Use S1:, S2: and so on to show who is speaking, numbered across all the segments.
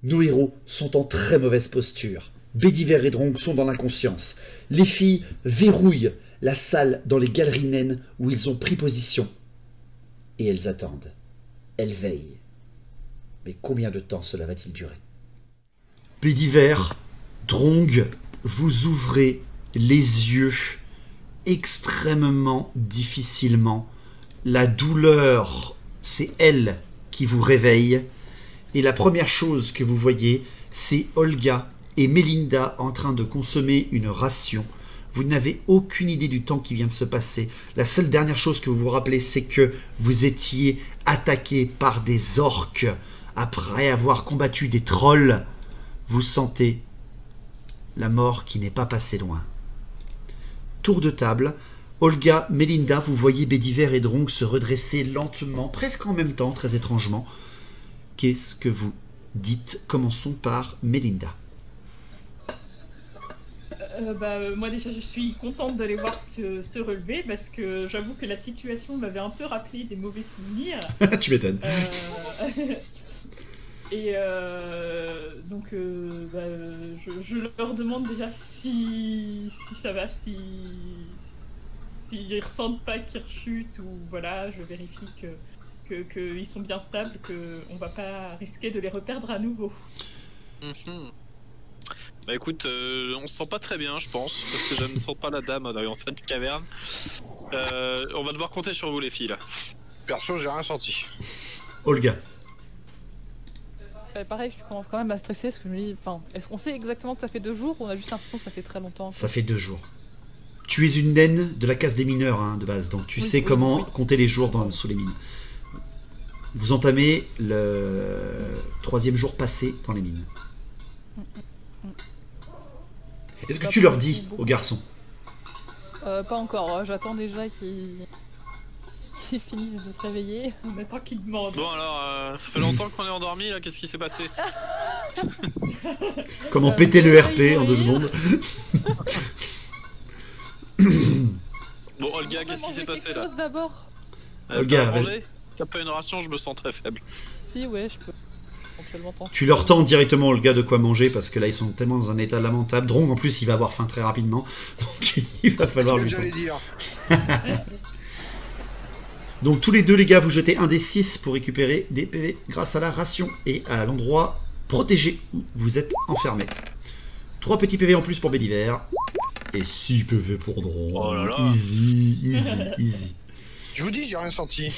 S1: Nos héros sont en très mauvaise posture. Bédiver et Drong sont dans l'inconscience. Les filles verrouillent la salle dans les galeries naines où ils ont pris position. Et elles attendent. Elles veillent. Mais combien de temps cela va-t-il durer? Bédiver, Drong, vous ouvrez les yeux extrêmement difficilement. La douleur, c'est elle qui vous réveille. Et la première chose que vous voyez, c'est Olga et Melinda en train de consommer une ration. Vous n'avez aucune idée du temps qui vient de se passer. La seule dernière chose que vous vous rappelez, c'est que vous étiez attaqué par des orques. Après avoir combattu des trolls, vous sentez la mort qui n'est pas passée loin. Tour de table. Olga, Melinda, vous voyez Bédiver et Drong se redresser lentement, presque en même temps, très étrangement. Qu'est-ce que vous dites? Commençons par Melinda.
S2: Moi déjà je suis contente de les voir se relever parce que j'avoue que la situation m'avait un peu rappelé des mauvais souvenirs.
S1: Tu m'étonnes.
S2: Donc je leur demande déjà si ça va, s'ils ressentent pas qu'ils rechutent ou voilà, je vérifie qu'ils sont bien stables, qu'on va pas risquer de les reperdre à nouveau.
S3: Bah écoute, on se sent pas très bien je pense, parce que je ne sens pas la dame dans cette caverne. On va devoir compter sur vous les filles là.
S4: Perso j'ai rien senti.
S1: Olga.
S5: Pareil, je commence quand même à stresser parce que je me dis, enfin, est-ce qu'on sait exactement que ça fait 2 jours ou on a juste l'impression que ça fait très longtemps?
S1: Ça fait 2 jours. Tu es une naine de la case des mineurs hein, de base, donc tu sais comment compter les jours sous les mines. Vous entamez le 3e jour passé dans les mines. Est-ce que tu leur dis aux garçons?
S5: Pas encore, j'attends déjà qu'ils finissent de se réveiller.
S2: On attend qu'ils demandent.
S3: Bon alors, ça fait longtemps qu'on est endormi là, qu'est-ce qui s'est passé?
S1: Comment péter le RP en 2 secondes?
S3: Bon Olga, qu'est-ce qui s'est passé là?
S5: D'abord.
S1: Olga,
S3: t'as pas une ration, je me sens très faible.
S5: Si ouais, je peux. Éventuellement tenter.
S1: Tu leur tends directement Olga de quoi manger parce que là ils sont tellement dans un état lamentable. Drong en plus il va avoir faim très rapidement, donc il va falloir lui dire. Donc tous les deux les gars vous jetez un des 6 pour récupérer des PV grâce à la ration et à l'endroit protégé où vous êtes enfermé. 3 petits PV en plus pour Bédiver et 6 PV pour Drong.
S3: Oh là là.
S1: Easy, easy, easy.
S4: Je vous dis j'ai rien senti.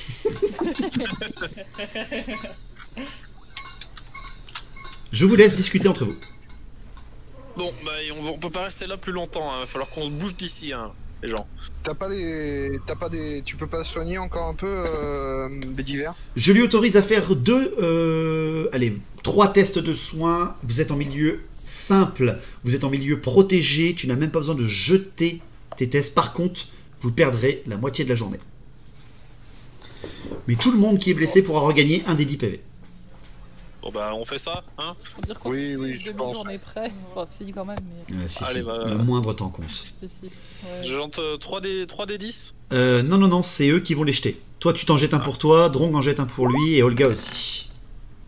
S1: Je vous laisse discuter entre vous.
S3: Bon bah on peut pas rester là plus longtemps, il va falloir qu'on se bouge d'ici hein, les gens.
S4: Tu peux pas soigner encore un peu Bédiver?
S1: Je lui autorise à faire 3 tests de soins. Vous êtes en milieu simple, vous êtes en milieu protégé, tu n'as même pas besoin de jeter tes tests. Par contre, vous perdrez la moitié de la journée. Mais tout le monde qui est blessé pourra regagner un des 10 PV.
S3: Bon bah on fait ça, hein?
S4: Oui, je pense.
S5: On est prêt. Enfin si quand même, mais...
S1: Allez, le moindre temps compte.
S5: Ouais.
S3: Je jante 3D 10?
S1: Non, c'est eux qui vont les jeter. Toi tu t'en jettes un pour toi, Drong en jette un pour lui et Olga aussi.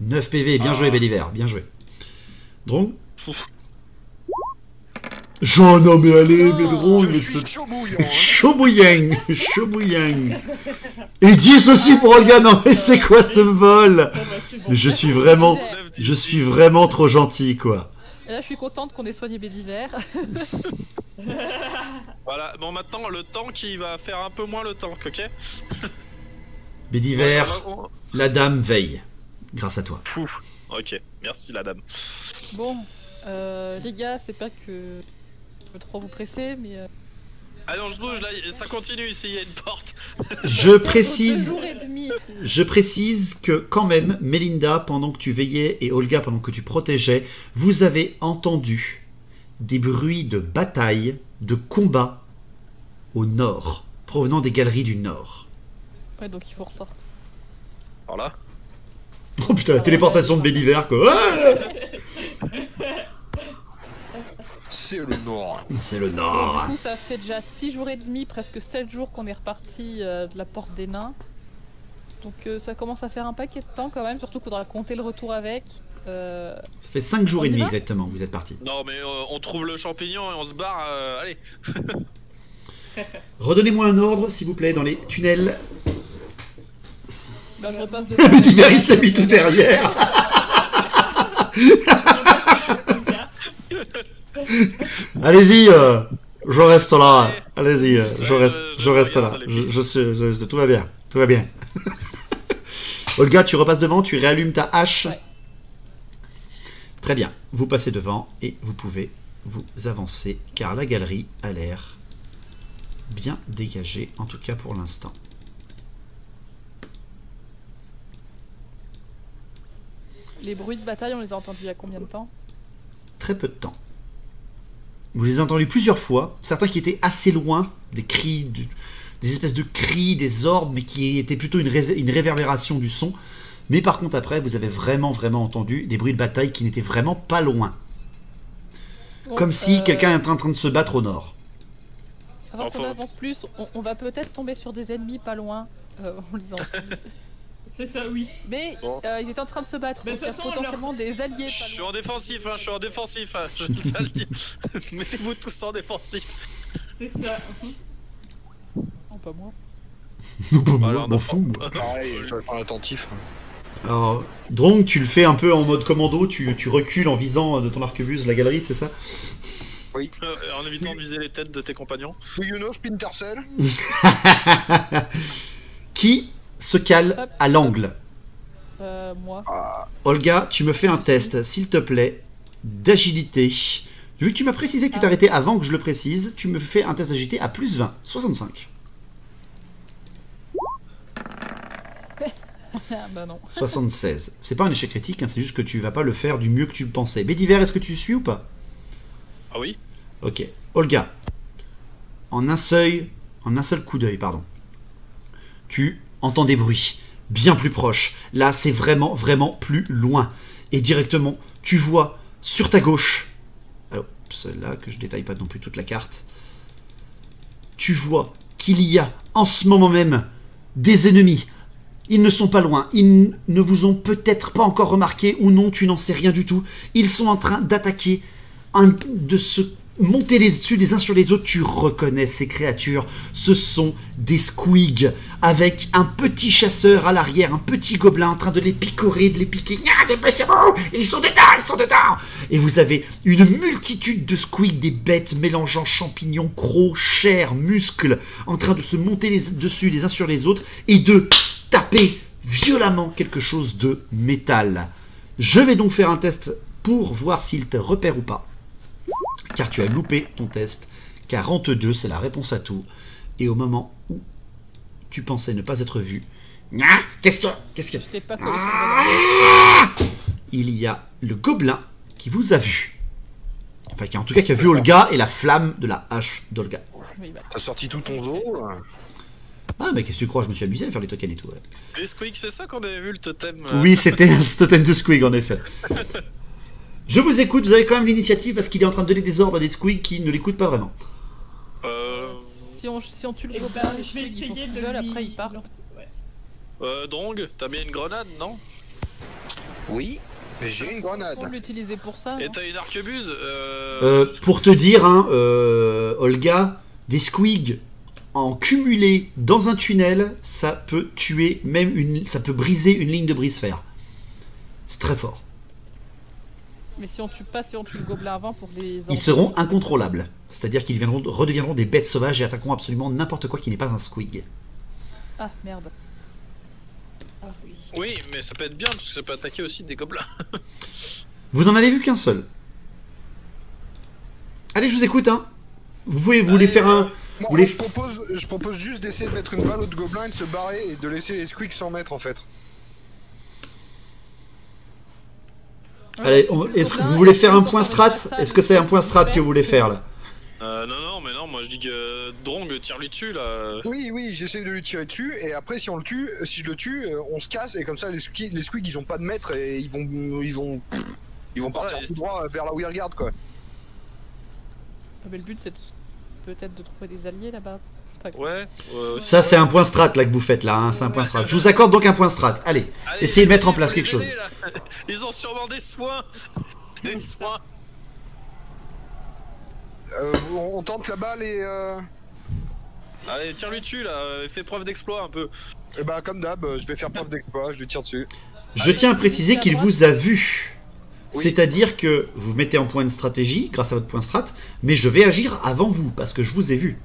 S1: 9 PV, bien joué Bédiver, bien joué. Drong? Non mais allez, mais Drong, mais c'est... Chaud bouillant. Et 10 aussi pour Olga, non mais c'est quoi ce vol? Mais je suis vraiment trop gentil quoi.
S5: Et là je suis contente qu'on ait soigné Bédiver.
S3: Voilà, bon maintenant le tank il va faire un peu moins le tank, ok?
S1: Bédiver, la dame veille, grâce à toi.
S3: Pouf. Ok, merci la dame.
S5: Bon, les gars, c'est pas que je veux trop vous presser, mais...
S3: Allez, on se bouge là, ça continue ici, il y a une porte.
S1: Je précise
S5: 2 jours et demi.
S1: Je précise que quand même, Melinda, pendant que tu veillais, et Olga, pendant que tu protégeais, vous avez entendu des bruits de bataille, de combat au nord, provenant des galeries du nord.
S5: Ouais, donc il faut ressortir.
S3: Alors là.
S1: Oh putain, la téléportation de Bédiver quoi.
S4: C'est le nord.
S1: C'est le nord.
S5: Du coup, ça fait déjà 6 jours et demi, presque 7 jours qu'on est reparti de la porte des nains. Donc ça commence à faire un paquet de temps quand même, surtout qu'il faudra compter le retour avec.
S1: Ça fait 5 jours
S5: On
S1: et
S5: y
S1: demi
S5: va
S1: exactement, vous êtes parti.
S3: Non, mais on trouve le champignon et on se barre. Allez.
S1: Redonnez-moi un ordre, s'il vous plaît, dans les tunnels.
S5: Bah, je repasse de
S1: Bédiver, il s'est mis tout derrière. Allez-y, je reste là. Allez-y, je reste là. Tout va bien, tout va bien. Olga, tu repasses devant, tu réallumes ta hache.
S5: Ouais.
S1: Très bien, vous passez devant et vous pouvez vous avancer car la galerie a l'air bien dégagée, en tout cas pour l'instant.
S5: Les bruits de bataille, on les a entendus il y a combien de temps?
S1: Très peu de temps. Vous les avez entendus plusieurs fois, certains qui étaient assez loin, des cris, des espèces de cris, des ordres, mais qui étaient plutôt une réverbération du son. Mais par contre après, vous avez vraiment entendu des bruits de bataille qui n'étaient vraiment pas loin.
S5: Bon,
S1: Comme si quelqu'un est en train de se battre au nord.
S5: Avant qu'on
S3: Enfin,
S5: avance plus, on va peut-être tomber sur des ennemis pas loin. On les entend.
S2: C'est ça, oui.
S5: Mais
S3: Bon.
S5: ils étaient en train de se battre,
S2: Mais
S5: donc il y a
S2: de toute façon,
S5: potentiellement des alliés
S3: Je
S5: pas
S3: suis
S5: loin.
S3: en défensif, je suis en défensif. Je tiens à le dire. Mettez-vous tous en défensif.
S2: C'est ça.
S5: Non, pas moi.
S1: Moi,
S3: Alors,
S1: m'en
S3: non.
S1: fous. Moi.
S4: Pareil, je vais pas attentif.
S1: Alors, Drong, tu le fais un peu en mode commando, tu recules en visant de ton arquebuse la galerie, c'est ça?
S3: En évitant de viser les têtes de tes compagnons.
S4: Do you know Splinter Cell?
S1: Qui se cale
S5: Hop,
S1: à l'angle?
S5: Moi.
S4: Ah,
S1: Olga, tu me fais un test, s'il te plaît, d'agilité. Vu que tu m'as précisé que tu
S5: Ah.
S1: t'arrêtais avant que je le précise, tu me fais un test d'agilité à plus 20, 65.
S5: Bah non.
S1: 76. C'est pas un échec critique, hein, c'est juste que tu vas pas le faire du mieux que tu le pensais. Bédiver, est-ce que tu suis ou pas?
S3: Ah oui.
S1: Ok. Olga, en un seul coup d'œil, pardon, tu entends des bruits bien plus proches. Là, c'est vraiment plus loin. Et directement, tu vois sur ta gauche, alors celle-là que je détaille pas non plus toute la carte, tu vois qu'il y a en ce moment même des ennemis. Ils ne sont pas loin, ils ne vous ont peut-être pas encore remarqué ou non, tu n'en sais rien du tout. Ils sont en train d'attaquer, de se monter les uns sur les autres. Tu reconnais ces créatures, ce sont des squigs avec un petit chasseur à l'arrière, un petit gobelin en train de les picorer, de les piquer. Ah, dépêchez-vous, ils sont dedans. Et vous avez une multitude de squigs, des bêtes mélangeant champignons, crocs, chair, muscles, en train de se monter dessus les uns sur les autres et de taper violemment quelque chose de métal. Je vais donc faire un test pour voir s'il te repère ou pas. Car tu as loupé ton test. 42, c'est la réponse à tout. Et au moment où tu pensais ne pas être vu, qu'est-ce que
S5: Je t'ai pas collé sur le bon endroit.
S1: il y a le gobelin qui vous a vu. Enfin, en tout cas, qui a vu Olga et la flamme de la hache d'Olga.
S5: Oui, bah.
S4: t'as sorti tout ton zoo?
S1: Ah, mais qu'est-ce que tu crois? Je me suis amusé à faire les tokens et tout. Ouais.
S3: Des squeaks, c'est ça qu'on avait vu le totem.
S1: Oui, c'était un totem de squig en effet. Je vous écoute, vous avez quand même l'initiative parce qu'il est en train de donner des ordres à des squigs qui ne l'écoutent pas vraiment.
S5: Si on tue le
S2: Et
S5: gobelin, les
S2: je vais
S5: squigs, ils font ce
S2: essayer
S5: qu'ils
S2: de
S5: veulent,
S2: lui
S5: après ils partent.
S2: lancer. Ouais.
S3: Drong, t'as bien une grenade, non?
S4: Oui, mais j'ai une grenade.
S5: On l'utiliser pour ça.
S3: Et
S5: non
S3: t'as une arquebuse?
S1: Pour te dire, hein, Olga, des squigs en cumulé dans un tunnel, ça peut tuer même ça peut briser une ligne de brise-fer. C'est très fort.
S5: Mais si on tue le gobelin avant pour les.
S1: Ils seront incontrôlables. C'est-à-dire qu'ils redeviendront des bêtes sauvages et attaqueront absolument n'importe quoi qui n'est pas un squig.
S5: Ah merde.
S2: Ah oui.
S3: Oui, mais ça peut être bien parce que ça peut attaquer aussi des gobelins.
S1: Vous n'en avez vu qu'un seul. Allez, je vous écoute, hein. Vous voulez faire un...
S4: Moi,
S1: Vous les-
S4: je propose juste d'essayer de mettre une balle au gobelin et de se barrer et de laisser les squeaks 100 mètres en fait.
S1: Allez,
S5: Ouais,
S1: est-ce
S5: le
S1: que
S5: gobelin,
S1: vous voulez
S5: il
S1: faire
S5: faut
S1: un
S5: s'en
S1: point
S5: faire
S1: strat?
S5: une passade,
S1: Est-ce que c'est un point strat que vous voulez faire là?
S3: Non, mais non, moi je dis que Drong tire lui dessus là.
S4: Oui, j'essaie de lui tirer dessus et après si je le tue, on se casse et comme ça les squigs ils ont pas de maître et ils vont partir
S3: Ouais,
S4: tout droit vers là où ils regardent quoi.
S5: Ah, mais le but c'est peut-être de trouver des alliés là-bas. Pas grave.
S3: Ouais.
S1: Ça, c'est un point strat là que vous faites là, hein, c'est un point strat. Je vous accorde donc un point strat. Allez, essayez de mettre en place quelque chose.
S3: Ils ont sûrement des soins. Des soins.
S4: On tente la balle et
S3: Allez, tire-lui dessus là, fais preuve d'exploit un peu.
S4: et bah comme d'hab, je vais faire preuve d'exploit, je lui tire dessus.
S1: Je tiens à préciser qu'il vous a vu.
S4: Oui.
S1: C'est-à-dire que vous mettez en point de stratégie grâce à votre point strat, mais je vais agir avant vous parce que je vous ai vu.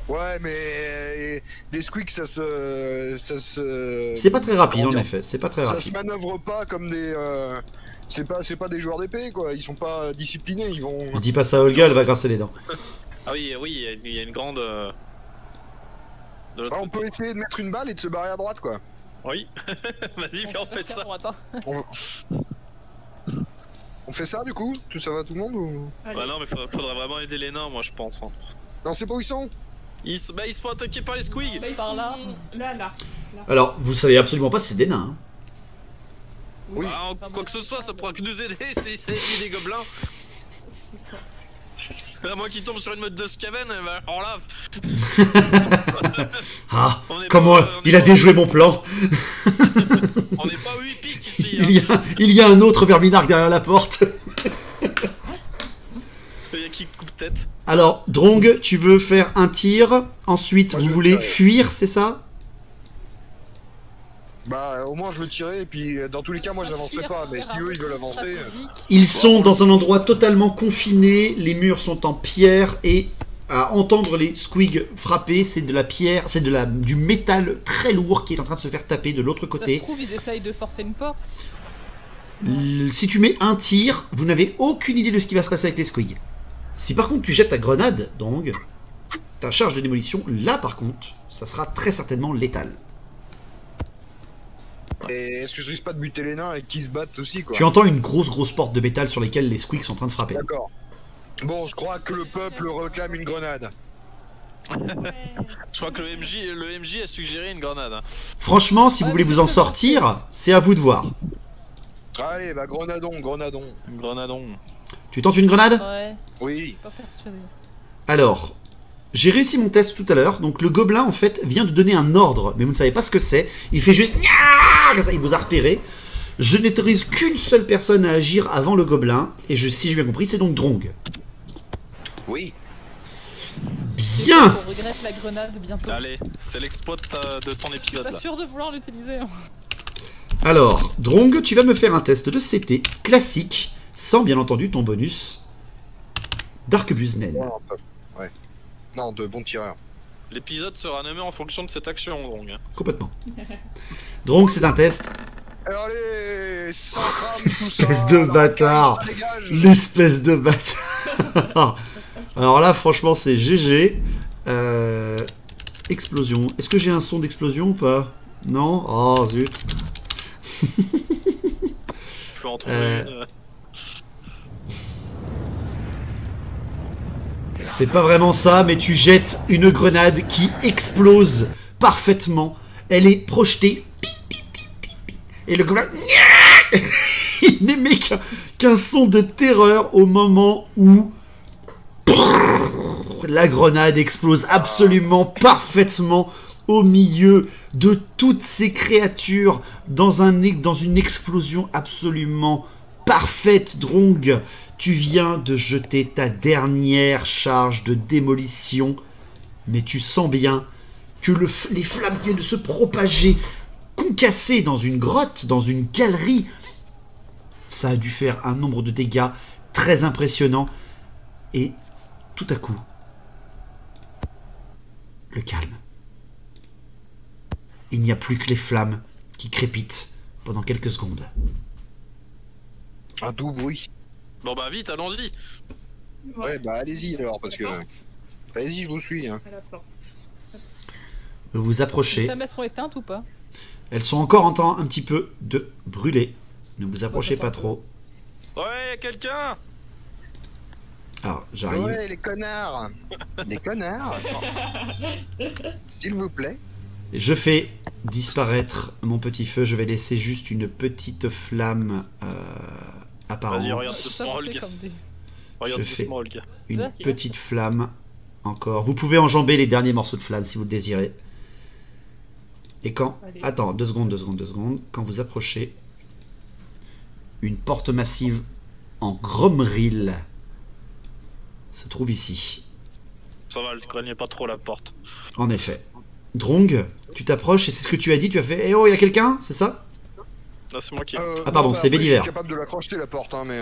S4: Ouais, mais des squeaks, ça se.
S1: C'est pas très rapide
S4: Comment
S1: en
S4: dire
S1: effet, c'est pas très
S4: Ça se
S1: rapide.
S4: manœuvre pas comme des. C'est pas des joueurs d'épée quoi. Ils sont pas disciplinés. Ils vont.
S1: Dis pas ça à Olga, elle va grincer les dents.
S3: Ah oui, il y a une grande. De l'autre
S4: Ah, on
S3: côté.
S4: peut essayer de mettre une balle et de se barrer à droite quoi.
S3: Oui. Vas-y, on fait ça.
S5: Droite, hein.
S4: On fait ça du coup Tout ça va tout le monde ou...
S2: Allez.
S3: Bah non, mais faudrait vraiment aider les nains, moi je pense. Hein.
S4: Non, c'est pas où ils sont.
S3: Ils se font attaquer par les squigs.
S2: Bah, ils
S5: Par
S2: sont
S5: là.
S2: Là.
S1: Alors, vous savez absolument pas si c'est des nains. hein.
S4: Oui.
S3: Ah, quoi que ce soit, ça pourra que nous aider, c'est des gobelins.
S2: C'est ça.
S3: À moins qu'ils tombent sur une meute de Skaven, bah, alors là,
S1: Ah,
S3: on est
S1: comment
S3: pas- on est
S1: il a
S3: pas-
S1: déjoué mon plan.
S3: on n'est pas au 8 pics ici.
S1: Il y a un autre Verminarque derrière la porte.
S3: Il y a qui coupe tête.
S1: Alors, Drong, tu veux faire un tir. Ensuite,
S4: Moi,
S1: vous
S4: je
S1: voulez
S4: veux tirer.
S1: fuir, c'est ça?
S4: Bah au moins je veux tirer et puis dans tous les cas moi j'avancerai pas. Mais si eux ils veulent avancer.
S1: Ils sont dans un endroit totalement confiné. Les murs sont en pierre et à entendre les squigs frapper, c'est de la pierre, c'est du métal très lourd qui est en train de se faire taper de l'autre
S5: Ça se
S1: côté.
S5: trouve, ils essayent de forcer une porte.
S1: Si tu mets un tir, vous n'avez aucune idée de ce qui va se passer avec les squigs. Si par contre tu jettes ta grenade, donc ta charge de démolition, là par contre, ça sera très certainement létal.
S4: Et est-ce que je risque pas de buter les nains et qu'ils se battent aussi quoi?
S1: Tu entends une grosse porte de métal sur lesquelles les squigs sont en train de frapper.
S4: D'accord. Bon, je crois que le peuple réclame une grenade.
S3: Je crois que le MJ a suggéré une grenade. Hein.
S1: Franchement, si vous
S5: Ouais,
S1: voulez
S5: mais
S1: vous en
S5: justement,
S1: sortir, c'est à vous de voir.
S4: Allez, bah grenadon.
S3: Une grenadon.
S1: Tu tentes une grenade?
S5: Ouais,
S4: Oui.
S5: pas persuadé.
S1: Alors, j'ai réussi mon test tout à l'heure. Donc le gobelin en fait vient de donner un ordre, mais vous ne savez pas ce que c'est. Il fait juste Nya comme ça, il vous a repéré. Je n'autorise qu'une seule personne à agir avant le gobelin, et si j'ai bien compris, c'est donc Drong.
S4: Oui.
S1: Bien.
S5: On regrette la grenade bientôt.
S3: Allez, c'est l'exploit de ton
S5: Je suis
S3: épisode
S5: pas
S3: là.
S5: sûr de vouloir l'utiliser. hein.
S1: Alors, Drong, tu vas me faire un test de CT classique, sans bien entendu ton bonus d'arquebuse naine.
S4: Non, enfin, ouais. Non, de bon tireur.
S3: L'épisode sera nommé en fonction de cette action, donc.
S1: Complètement. Drong, c'est un test.
S4: Allez, ça crame tout ça.
S1: Espèce de
S4: la
S1: bâtard.
S4: caisse, ça dégage.
S1: L'espèce de bâtard. Alors là, franchement, c'est GG. Explosion. Est-ce que j'ai un son d'explosion ou pas? Non? Oh, zut.
S3: Je peux en trouver une.
S1: C'est pas vraiment ça, mais tu jettes une grenade qui explose parfaitement. Elle est projetée. Et le gobelin... il n'émet qu'un son de terreur au moment où... la grenade explose absolument parfaitement au milieu de toutes ces créatures dans une explosion absolument parfaite. Drong, tu viens de jeter ta dernière charge de démolition, mais tu sens bien que les flammes viennent de se propager, concasser dans une grotte, dans une galerie. Ça a dû faire un nombre de dégâts très impressionnant, et tout à coup, le calme. Il n'y a plus que les flammes qui crépitent pendant quelques secondes.
S4: Un doux bruit.
S3: Bon bah vite, allons-y.
S4: Ouais, bah allez-y alors, parce que.
S2: À la porte.
S4: Allez-y, je vous suis. Hein.
S2: À la porte.
S1: Vous vous
S5: Les
S1: approchez.
S5: flammes, elles sont éteintes ou pas?
S1: Elles sont encore en train un petit peu de brûler. Ne vous approchez pas trop.
S3: Ouais, y'a quelqu'un.
S1: Alors, j'arrive.
S4: Ouais, les connards. Les connards. S'il vous plaît.
S1: Je fais disparaître mon petit feu. Je vais laisser juste une petite flamme apparente.
S3: Vas-y, regarde
S5: Ça,
S3: doucement,
S5: on fait
S3: Olga.
S5: comme des...
S3: Regarde
S1: Je fais-
S3: doucement, Olga.
S1: Une
S5: Ok.
S1: petite flamme Encore. Vous pouvez enjamber les derniers morceaux de flamme si vous le désirez. Et quand...
S2: Allez.
S1: Attends, 2 secondes, 2 secondes, 2 secondes. Quand vous approchez, une porte massive en grommeril se trouve ici.
S3: Ça va, je craignais pas trop la porte.
S1: En effet. Drong, tu t'approches et c'est ce que tu as dit. Tu as fait « Eh oh, il y a quelqu'un ?» C'est ça?
S3: Là, c'est moi qui.
S1: Ah, pardon,
S4: non,
S1: c'est
S4: après,
S1: Béliver.
S4: Je suis capable de la crocheter la porte, hein, mais.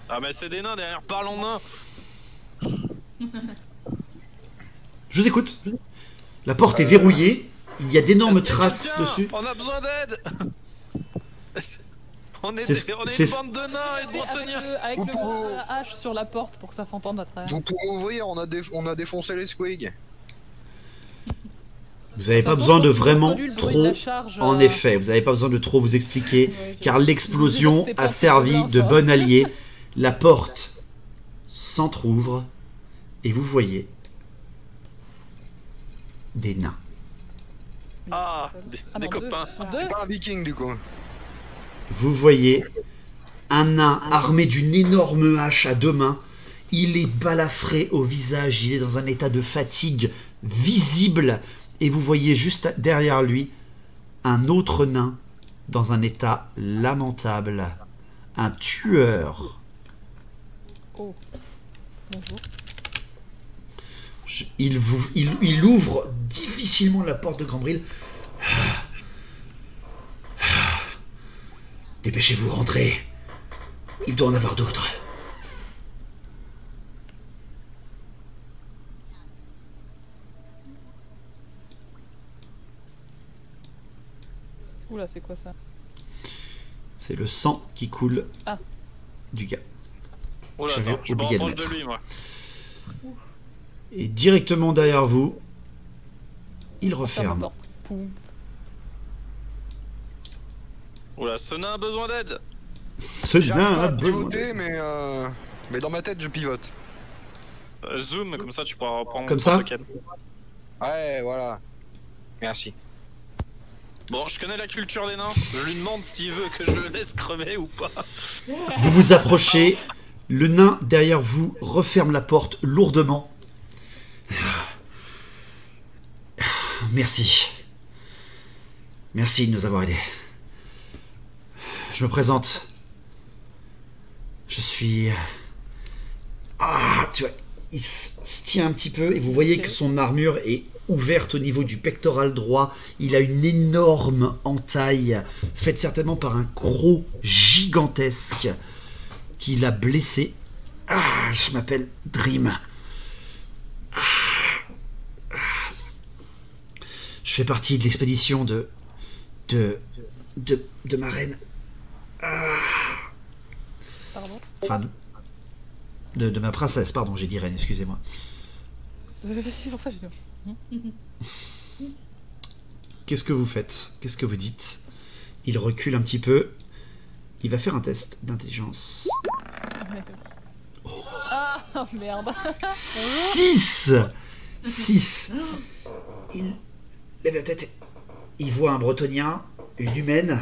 S3: Ah, mais c'est des nains derrière, parlons nains.
S1: Je vous écoute. La porte est verrouillée. Il y a d'énormes
S3: Est-ce qu'il y a
S1: traces
S3: quelqu'un
S1: dessus.
S3: On a besoin d'aide. On est,
S1: C'est-
S3: on est
S1: c'est-
S3: une bande de nains et de
S5: Mais
S3: bretoniens.
S5: avec
S4: Ou
S5: le
S4: pour-
S5: la hache sur la porte pour que ça s'entende à travers.
S4: Vous pouvez ouvrir, on a défoncé les squigs.
S1: Vous n'avez
S5: De
S1: pas
S5: toute
S1: besoin
S5: façon,
S1: de
S5: je pense qu'ils ont
S1: vraiment
S5: reconnu le bruit de la
S1: trop...
S5: charge,
S1: En effet, vous n'avez pas besoin de trop vous expliquer.
S5: Ouais,
S1: Car l'explosion
S5: C'était
S1: a
S5: pas
S1: servi
S5: bien,
S1: de
S5: ça.
S1: bon allié. La porte s'entrouvre et vous voyez des nains.
S3: Ah, des
S5: non,
S3: copains.
S5: Ils sont deux.
S4: Pas un viking du coup.
S1: Vous voyez un nain armé d'une énorme hache à 2 mains. Il est balafré au visage, il est dans un état de fatigue visible. Et vous voyez juste derrière lui un autre nain dans un état lamentable. Un tueur.
S5: Oh. Bonjour.
S1: Il ouvre difficilement la porte de Grombril. Dépêchez-vous, rentrez. Il doit en avoir d'autres.
S5: Oula, c'est quoi ça?
S1: C'est le sang qui coule
S5: Ah.
S1: du gars.
S3: Oh là,
S1: J'avais
S3: attends, je me
S1: oublié de
S3: rapproche de
S1: mettre.
S3: lui, moi.
S1: Et directement derrière vous, il
S5: Ferme la
S1: referme.
S5: porte. Poum.
S3: Oula, ce nain a besoin d'aide.
S1: Ce
S4: J'arrive
S1: nain
S4: pas
S1: a
S4: à
S1: besoin.
S4: pivoter, mais dans ma tête, je pivote.
S3: Zoom, comme ça tu pourras reprendre
S1: Comme
S3: ton
S1: ça
S3: token.
S4: Ouais, voilà. Merci.
S3: Bon, je connais la culture des nains. Je lui demande s'il veut que je le laisse crever ou pas.
S1: Vous vous approchez. Le nain derrière vous referme la porte lourdement. Merci. Merci de nous avoir aidés. Je me présente. Je suis... Ah, tu vois, il se tient un petit peu et vous voyez
S5: Ok.
S1: que son armure est ouverte au niveau du pectoral droit. Il a une énorme entaille, faite certainement par un croc gigantesque qui l'a blessé. Ah, je m'appelle Dream. Je fais partie de l'expédition de ma reine.
S5: Pardon.
S1: Enfin, de ma princesse, pardon, j'ai dit reine, excusez-moi.
S5: C'est pour ça que j'ai dit.
S1: Qu'est-ce que vous faites? Qu'est-ce que vous dites? Il recule un petit peu. Il va faire un test d'intelligence.
S5: Ah, oh, merde.
S1: 6 6. Il lève la tête. Il voit un bretonien, une humaine.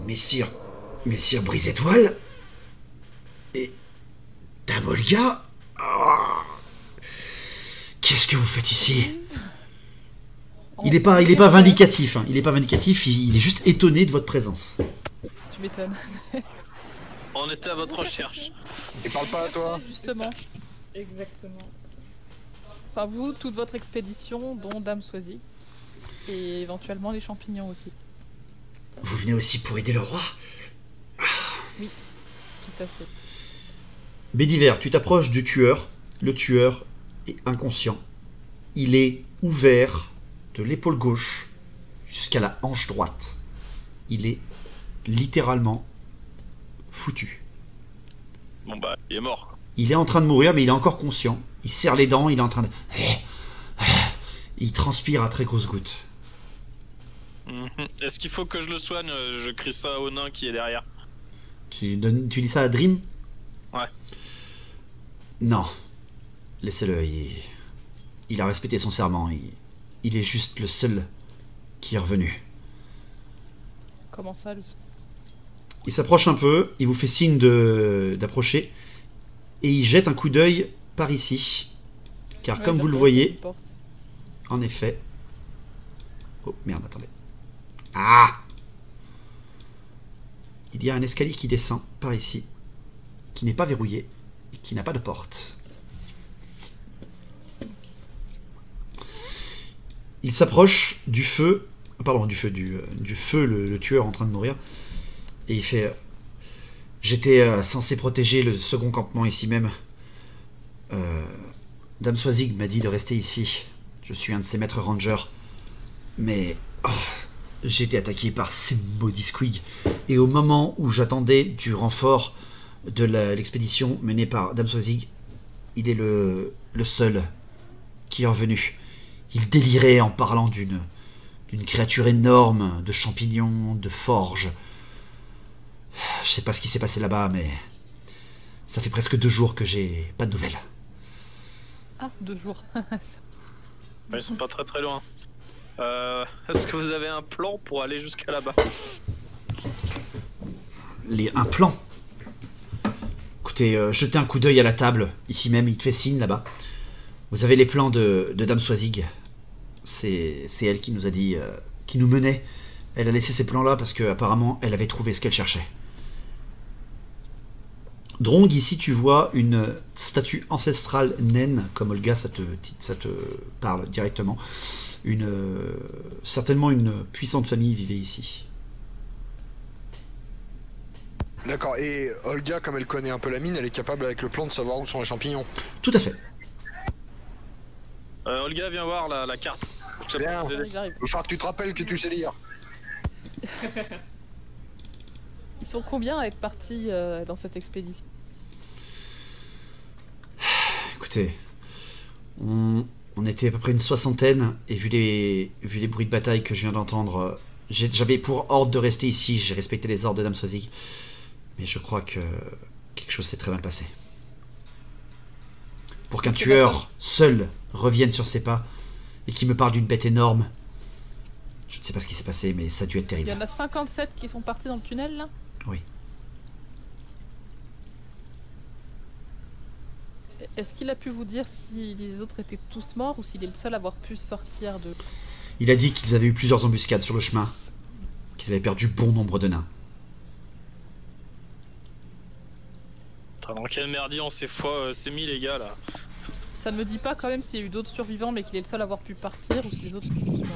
S1: Messire Brise-Étoile. Et Tamolga. Ah. Qu'est-ce que vous faites ici? Il est pas vindicatif. Hein. Il est pas vindicatif. Il est juste étonné de votre présence.
S5: Tu m'étonnes.
S3: On était à votre recherche.
S4: Il parle pas à toi.
S5: Justement.
S2: Exactement.
S5: Enfin, vous, toute votre expédition, dont Dame Soisy. Et éventuellement les champignons aussi.
S1: Vous venez aussi pour aider le roi?
S5: Tout à fait.
S1: Bédiver, tu t'approches du tueur. Le tueur est inconscient. Il est ouvert de l'épaule gauche jusqu'à la hanche droite. Il est littéralement foutu.
S3: Bon bah, il est mort. Quoi.
S1: Il est en train de mourir, mais il est encore conscient. Il serre les dents, il est en train de... Il transpire à très grosses gouttes.
S3: Mhm. Est-ce qu'il faut que je le soigne? Je crie ça au nain qui est derrière.
S1: Tu dis ça à Dream?
S3: Ouais.
S1: Non. Laissez-le. Il a respecté son serment. Il est juste le seul qui est revenu.
S5: Comment ça, le...
S1: Il s'approche un peu, il vous fait signe d'approcher, et il jette un coup d'œil par ici. Car
S5: Ouais,
S1: comme vous le
S5: vers
S1: voyez,
S5: une porte.
S1: en effet... Oh merde, attendez. Ah! Il y a un escalier qui descend par ici, qui n'est pas verrouillé, et qui n'a pas de porte. Il s'approche du feu, pardon, du feu, le tueur en train de mourir, et il fait j'étais censé protéger le second campement ici même. Dame Swazig m'a dit de rester ici. Je suis un de ses maîtres rangers. Mais j'ai été attaqué par ces maudits squigs. Et au moment où j'attendais du renfort de l'expédition menée par Dame Swazig, il est le seul qui est revenu. Il délirait en parlant d'une créature énorme, de champignons, de forges. Je sais pas ce qui s'est passé là-bas, mais ça fait presque 2 jours que j'ai pas de nouvelles.
S5: Ah, 2 jours.
S3: Ils sont pas très très loin. Est-ce que vous avez un plan pour aller jusqu'à là-bas?
S1: Un plan. Écoutez, jetez un coup d'œil à la table, ici même, il te fait signe là-bas. Vous avez les plans de Dame Swazig. C'est elle qui nous a dit, qui nous menait. Elle a laissé ces plans-là parce qu'apparemment, elle avait trouvé ce qu'elle cherchait. Drong, ici, tu vois une statue ancestrale naine, comme Olga, ça te parle directement. Certainement une puissante famille vivait ici.
S4: D'accord, et Olga, comme elle connaît un peu la mine, elle est capable avec le plan de savoir où sont les champignons.
S1: Tout à fait.
S3: Olga, viens voir la carte.
S4: Bien.
S5: Ils arrivent.
S4: Il faut que tu te rappelles que tu sais lire.
S5: Ils sont combien à être partis dans cette expédition?
S1: Écoutez, on était à peu près une 60aine, et vu les bruits de bataille que je viens d'entendre, j'avais pour ordre de rester ici, j'ai respecté les ordres de Dame Swazig, mais je crois que quelque chose s'est très mal passé. Pour qu'un tueur seul revienne sur ses pas, et qui me parle d'une bête énorme, je ne sais pas ce qui s'est passé, mais ça a dû être
S5: Il
S1: terrible.
S5: y en a 57 qui sont partis dans le tunnel là?
S1: Oui.
S5: Est-ce qu'il a pu vous dire si les autres étaient tous morts ou s'il est le seul à avoir pu sortir de...
S1: Il a dit qu'ils avaient eu plusieurs embuscades sur le chemin, qu'ils avaient perdu bon nombre de nains.
S3: Dans quel merdier on s'est mis les gars là?
S5: Ça ne me dit pas quand même s'il y a eu d'autres survivants mais qu'il est le seul à avoir pu partir ou si les autres sont tous morts.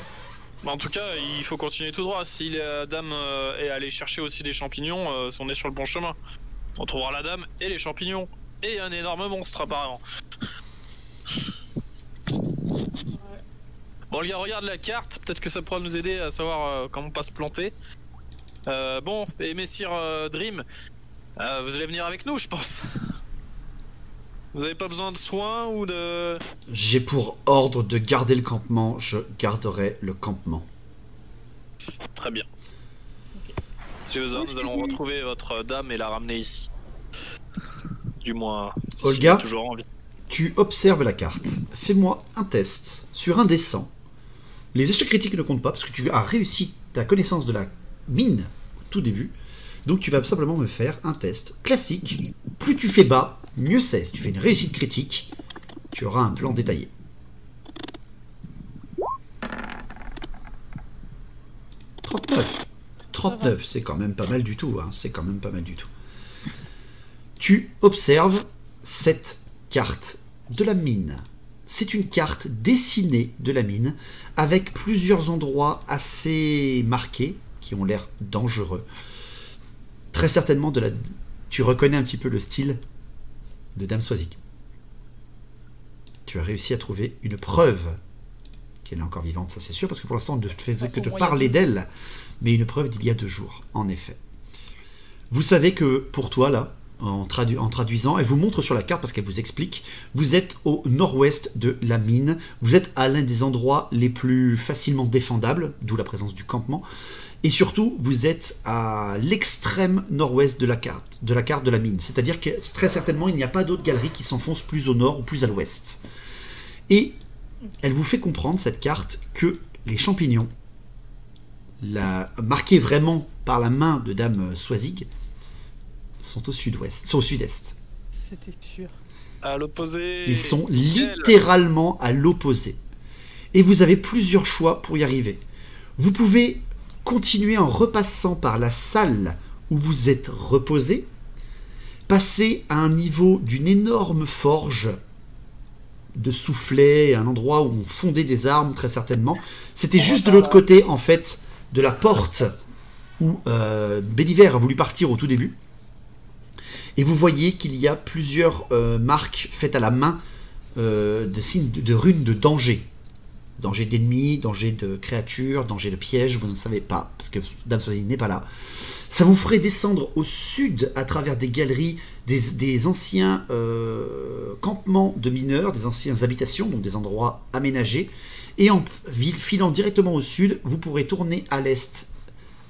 S3: Bah, en tout cas, il faut continuer tout droit. Si la dame est allée chercher aussi des champignons, on est sur le bon chemin. On trouvera la dame et les champignons. Et un énorme monstre apparemment. Bon, les gars, regarde la carte. Peut-être que ça pourra nous aider à savoir comment pas se planter. Bon, et messire Dream, vous allez venir avec nous, je pense. Vous avez pas besoin de soins ou de...
S1: J'ai pour ordre de garder le campement, je garderai le campement.
S3: Très bien. Si besoin, nous allons retrouver votre dame et la ramener ici. Du moins, si
S1: Olga,
S3: elle est toujours en vie.
S1: tu observes la carte. Fais-moi un test sur un des 100. Les échecs critiques ne comptent pas parce que tu as réussi ta connaissance de la mine au tout début. Donc tu vas simplement me faire un test classique. Plus tu fais bas, mieux c'est. Si tu fais une réussite critique, tu auras un plan détaillé. 39. 39, c'est quand même pas mal du tout. Hein. C'est quand même pas mal du tout. Tu observes cette carte de la mine. C'est une carte dessinée de la mine avec plusieurs endroits assez marqués qui ont l'air dangereux. Très certainement tu reconnais un petit peu le style de Dame Swazig. Tu as réussi à trouver une preuve qu'elle est encore vivante, ça c'est sûr, parce que pour l'instant on ne faisait que de parler d'elle, mais une preuve d'il y a 2 jours, en effet. Vous savez que pour toi là, en traduisant, elle vous montre sur la carte parce qu'elle vous explique, vous êtes au nord-ouest de la mine, vous êtes à l'un des endroits les plus facilement défendables, d'où la présence du campement, et surtout vous êtes à l'extrême nord-ouest de la carte de la mine, c'est-à-dire que très certainement il n'y a pas d'autres galeries qui s'enfoncent plus au nord ou plus à l'ouest. Et elle vous fait comprendre, cette carte, que les champignons, marqués vraiment par la main de Dame Swazig, sont au sud-ouest, sont au sud-est.
S5: C'était sûr.
S3: À l'opposé.
S1: Ils sont
S3: Nickel.
S1: littéralement à l'opposé. Et vous avez plusieurs choix pour y arriver. Vous pouvez continuer en repassant par la salle où vous êtes reposé, passer à un niveau d'une énorme forge de soufflet, un endroit où on fondait des armes très certainement. C'était juste de l'autre côté en fait de la porte où Béliver a voulu partir au tout début. Et vous voyez qu'il y a plusieurs marques faites à la main de signes de runes de danger. Danger d'ennemis, danger de créatures, danger de pièges, vous ne le savez pas, parce que Dame Soisy n'est pas là. Ça vous ferait descendre au sud à travers des galeries, des anciens campements de mineurs, des anciennes habitations, donc des endroits aménagés. Et en filant directement au sud, vous pourrez tourner à l'est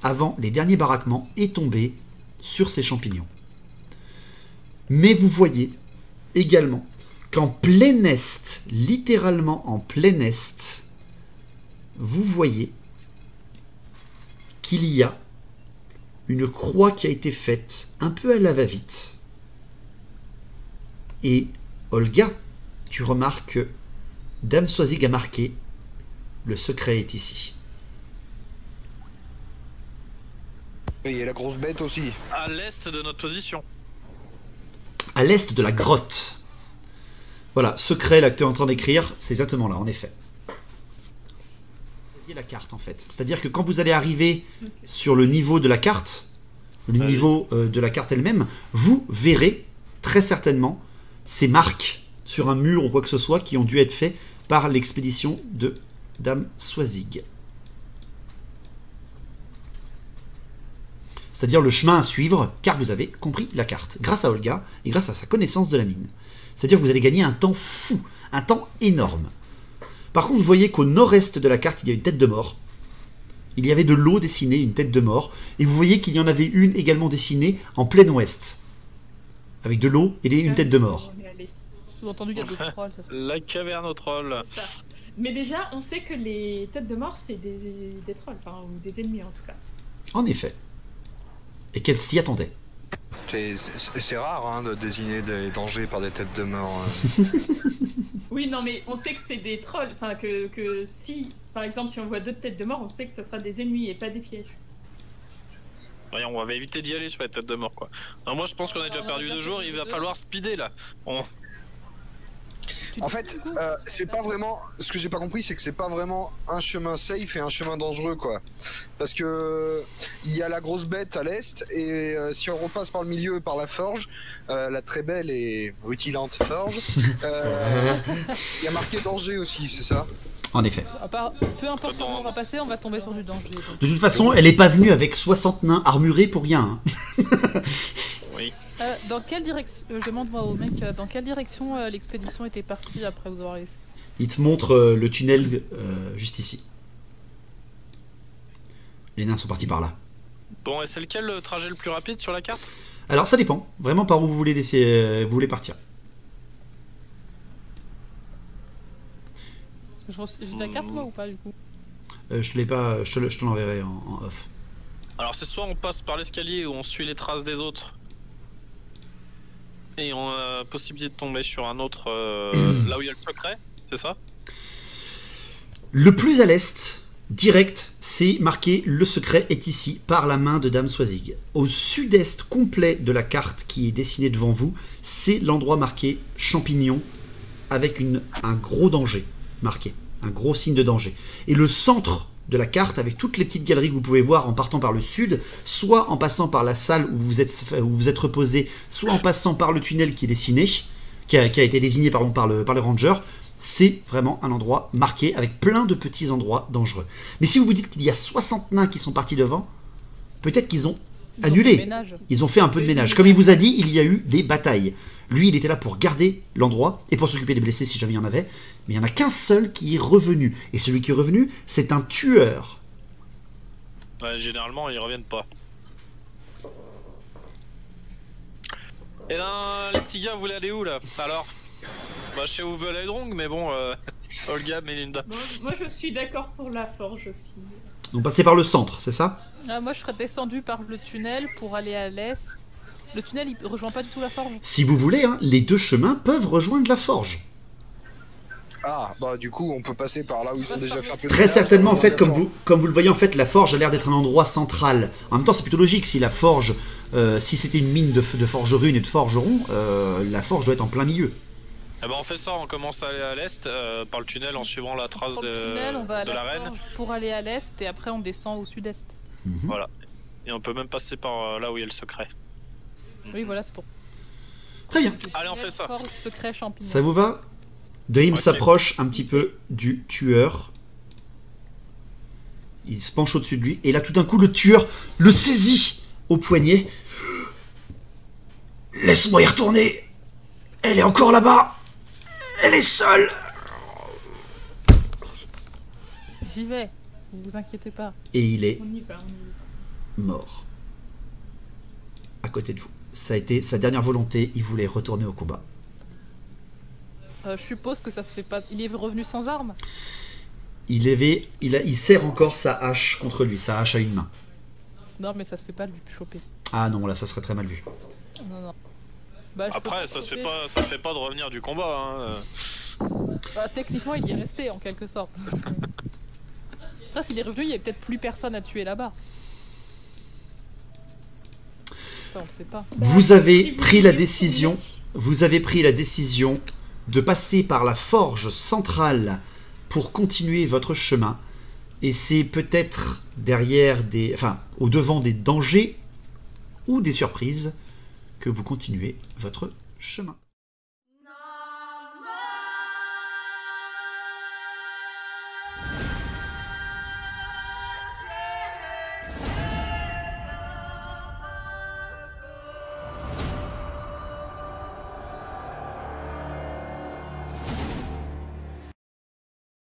S1: avant les derniers baraquements et tomber sur ces champignons. Mais vous voyez également qu'en plein est, littéralement en plein est, vous voyez qu'il y a une croix qui a été faite un peu à la va-vite. Et Olga, tu remarques que Dame Soisig a marqué « Le secret est ici ».
S4: Et il y a la grosse bête aussi.
S3: À l'est de notre position.
S1: À l'est de la grotte. Voilà, secret là que tu es en train d'écrire, c'est exactement là, en effet. Vous voyez la carte en fait. C'est-à-dire que quand vous allez arriver sur le niveau de la carte, le niveau de la carte elle-même, vous verrez très certainement ces marques sur un mur ou quoi que ce soit qui ont dû être faits par l'expédition de Dame Soisig. C'est-à-dire le chemin à suivre, car vous avez compris la carte, grâce à Olga et grâce à sa connaissance de la mine. C'est-à-dire que vous allez gagner un temps fou, un temps énorme. Par contre, vous voyez qu'au nord-est de la carte, il y a une tête de mort. Il y avait de l'eau dessinée, une tête de mort, et vous voyez qu'il y en avait une également dessinée en plein ouest, avec de l'eau et une tête de mort.
S2: On est allé.
S5: Sous-entendu, il y a d'autres trolls. Ça,
S3: La caverne aux trolls.
S2: Ça. Mais déjà, on sait que les têtes de mort, c'est des trolls, enfin, ou des ennemis en tout cas.
S1: En effet. Et qu'elle s'y attendait.
S4: C'est rare hein, de désigner des dangers par des têtes de mort.
S2: Oui, non, mais on sait que c'est des trolls, enfin, que si, par exemple, si on voit d'autres têtes de mort, on sait que ça sera des ennemis et pas des pièges.
S3: Ouais, on va éviter d'y aller sur la tête de mort quoi. Alors moi je pense qu'on a déjà perdu 2 jours, il va falloir speeder là.
S4: En fait, c'est pas vraiment. Ce que j'ai pas compris, c'est que c'est pas vraiment un chemin safe et un chemin dangereux, quoi. Parce que il y a la grosse bête à l'est, et si on repasse par le milieu, par la forge, la très belle et rutilante forge, il y a marqué danger aussi, c'est ça?
S1: En effet.
S5: Peu importe comment on va passer, on va tomber sur du danger. Donc.
S1: De toute façon, elle n'est pas venue avec 60 nains armurés pour rien. Hein.
S3: Oui.
S5: Dans quelle direction, je demande moi au mec, dans quelle direction l'expédition était partie après vous avoir laissé?
S1: Il te montre le tunnel juste ici. Les nains sont partis par là.
S3: Bon, et c'est lequel le trajet le plus rapide sur la carte?
S1: Alors ça dépend, vraiment par où vous voulez, vous voulez partir.
S5: J'ai la carte moi ou pas du coup?
S1: Je te l'ai pas, je te l'enverrai en off.
S3: Alors c'est soit on passe par l'escalier ou on suit les traces des autres. Et on a possibilité de tomber sur un autre là où il y a le secret, c'est ça?
S1: Le plus à l'est, direct, c'est marqué « Le secret est ici » par la main de Dame Soisig. Au sud-est complet de la carte qui est dessinée devant vous, c'est l'endroit marqué « Champignon » avec un gros danger marqué, un gros signe de danger. Et le centre de la carte, avec toutes les petites galeries que vous pouvez voir en partant par le sud, soit en passant par la salle où vous êtes reposé, soit en passant par le tunnel qui est dessiné, qui a été désigné par le ranger, c'est vraiment un endroit marqué avec plein de petits endroits dangereux. Mais si vous vous dites qu'il y a 60 nains qui sont partis devant, peut-être qu'ils ont annulé. Ils ont fait un peu de ménage. Comme il vous a dit, il y a eu des batailles. Lui, il était là pour garder l'endroit et pour s'occuper des blessés si jamais il y en avait. Mais il n'y en a qu'un seul qui est revenu. Et celui qui est revenu, c'est un tueur.
S3: Ouais, généralement, ils reviennent pas. Et là, les petits gars, vous voulez aller où là? Alors, bah, je sais où veut aller Drong, mais bon, Olga, Melinda.
S2: Bon, moi, je suis d'accord pour la forge aussi.
S1: Donc passer par le centre, c'est ça?
S5: Moi je serais descendu par le tunnel pour aller à l'est Le tunnel, il rejoint pas du tout la forge.
S1: Si vous voulez, hein, les deux chemins peuvent rejoindre la forge.
S4: Ah, bah du coup, on peut passer par là où ils ont déjà fait un peu de
S1: Très
S4: ménage,
S1: certainement, en fait,
S4: attends.
S1: comme vous le voyez, en fait, la forge a l'air d'être un endroit central. En même temps, c'est plutôt logique. Si la forge, si c'était une mine de forgerune et de forgerons, la forge doit être en plein milieu.
S3: Eh ben on fait ça, on commence à aller à l'est par le tunnel en suivant la trace
S5: Dans
S3: de,
S5: le tunnel, on va à
S3: de
S5: la
S3: la reine.
S5: forge pour aller à l'est et après on descend au sud-est.
S1: Mhm.
S3: Voilà. Et on peut même passer par là où il y a le secret.
S5: Oui, voilà, c'est pour.
S1: Très bien.
S3: Allez, on fait ça.
S5: Forge, secret, champignon.
S1: Ça vous va? Dream
S3: Ok.
S1: s'approche un petit peu du tueur. Il se penche au-dessus de lui. Et là, tout d'un coup, le tueur le saisit au poignet. Laisse-moi y retourner. Elle est encore là-bas. Elle est seule.
S5: J'y vais, vous inquiétez pas.
S1: Et il est
S2: On y va, on y va.
S1: mort. À côté de vous. Ça a été sa dernière volonté. Il voulait retourner au combat.
S5: Je suppose que ça se fait pas. Il est revenu sans arme.
S1: Il serre encore sa hache contre lui. Sa hache à une main.
S5: Non, mais ça se fait pas de lui choper.
S1: Ah non, là, ça serait très mal vu.
S5: Non, non. Bah, je peux
S3: Après,
S5: pas
S3: ça se
S5: choper.
S3: fait pas de revenir du combat. Hein.
S5: Bah, techniquement, il y est resté en quelque sorte. Après, s'il est revenu, il y a peut-être plus personne à tuer là-bas. Ça, on le sait pas.
S1: Vous avez
S2: Si vous
S1: pris la
S2: voulez,
S1: décision. Vous avez pris la décision de passer par la forge centrale pour continuer votre chemin. Et c'est peut-être derrière des, enfin, au devant des dangers ou des surprises que vous continuez votre chemin.